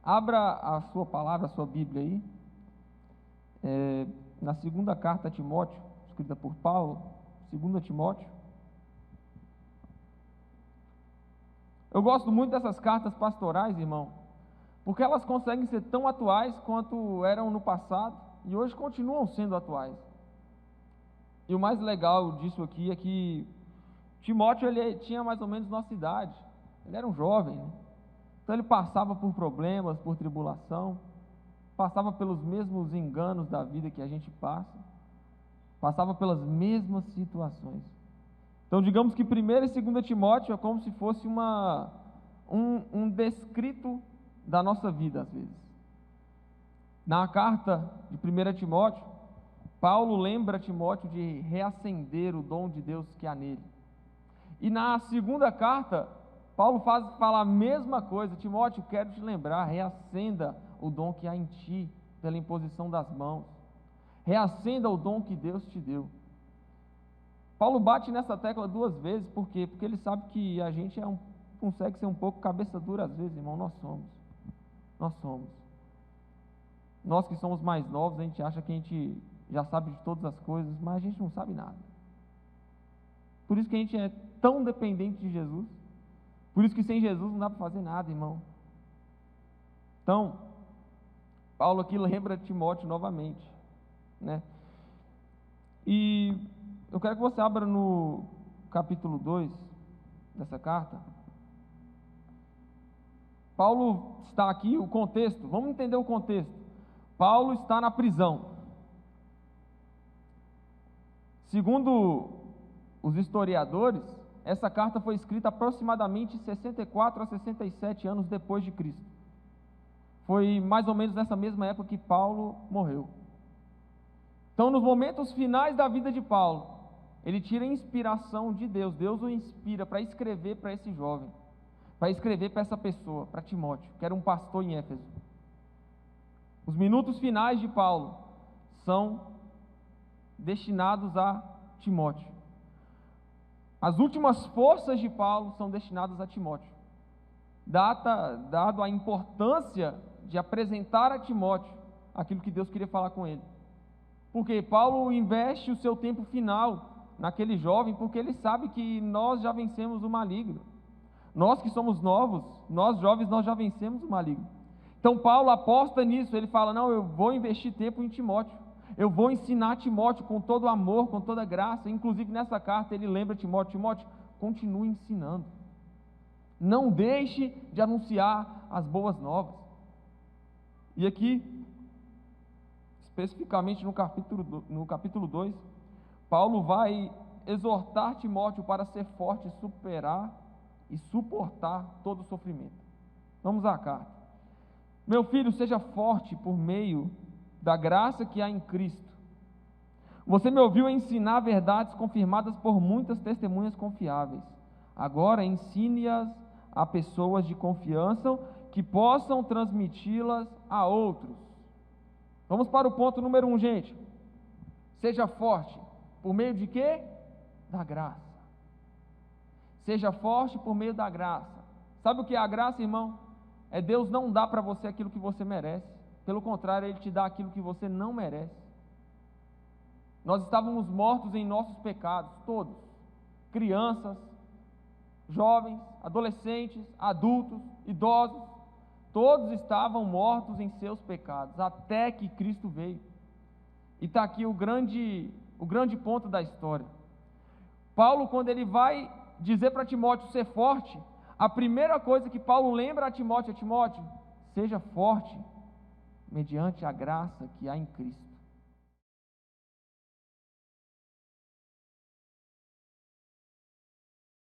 Abra a sua palavra, a sua Bíblia aí, na segunda carta a Timóteo, escrita por Paulo, 2 Timóteo. Eu gosto muito dessas cartas pastorais, irmão, porque elas conseguem ser tão atuais quanto eram no passado e hoje continuam sendo atuais. E o mais legal disso aqui é que Timóteo, ele tinha mais ou menos nossa idade, ele era um jovem, né? Então ele passava por problemas, por tribulação, passava pelos mesmos enganos da vida que a gente passa, passava pelas mesmas situações. Então digamos que 1 e 2 Timóteo é como se fosse um descrito da nossa vida às vezes. Na carta de 1 Timóteo, Paulo lembra Timóteo de reacender o dom de Deus que há nele. E na segunda carta, Paulo fala a mesma coisa: Timóteo, quero te lembrar, reacenda o dom que há em ti, pela imposição das mãos. Reacenda o dom que Deus te deu. Paulo bate nessa tecla 2 vezes, por quê? Porque ele sabe que a gente consegue ser um pouco cabeça dura às vezes, irmão, nós somos. Nós que somos mais novos, a gente acha que a gente já sabe de todas as coisas, mas a gente não sabe nada. Por isso que a gente é tão dependente de Jesus. Por isso que sem Jesus não dá para fazer nada, irmão. Então, Paulo aqui lembra Timóteo novamente, né? E eu quero que você abra no capítulo 2 dessa carta. Paulo está aqui, o contexto, vamos entender o contexto. Paulo está na prisão. Segundo os historiadores, essa carta foi escrita aproximadamente 64 a 67 anos depois de Cristo. Foi mais ou menos nessa mesma época que Paulo morreu. Então, nos momentos finais da vida de Paulo, ele tira inspiração de Deus. Deus o inspira para escrever para esse jovem, para escrever para essa pessoa, para Timóteo, que era um pastor em Éfeso. Os minutos finais de Paulo são destinados a Timóteo. As últimas forças de Paulo são destinadas a Timóteo. Dado a importância de apresentar a Timóteo aquilo que Deus queria falar com ele. Porque Paulo investe o seu tempo final naquele jovem, porque ele sabe que nós já vencemos o maligno. Nós que somos novos, nós jovens, nós já vencemos o maligno. Então Paulo aposta nisso, ele fala: não, eu vou investir tempo em Timóteo. Eu vou ensinar Timóteo com todo amor, com toda graça. Inclusive nessa carta ele lembra Timóteo: Timóteo, continue ensinando. Não deixe de anunciar as boas novas. E aqui, especificamente no capítulo 2, Paulo vai exortar Timóteo para ser forte, superar e suportar todo o sofrimento. Vamos à carta. Meu filho, seja forte por meio da graça que há em Cristo. Você me ouviu ensinar verdades confirmadas por muitas testemunhas confiáveis. Agora ensine-as a pessoas de confiança que possam transmiti-las a outros. Vamos para o ponto número 1, gente. Seja forte por meio de quê? Da graça. Seja forte por meio da graça. Sabe o que é a graça, irmão? É Deus não dar para você aquilo que você merece. Pelo contrário, Ele te dá aquilo que você não merece. Nós estávamos mortos em nossos pecados, todos. Crianças, jovens, adolescentes, adultos, idosos. Todos estavam mortos em seus pecados, até que Cristo veio. E está aqui o grande ponto da história. Paulo, quando ele vai dizer para Timóteo ser forte, a primeira coisa que Paulo lembra a Timóteo é: Timóteo, seja forte mediante a graça que há em Cristo.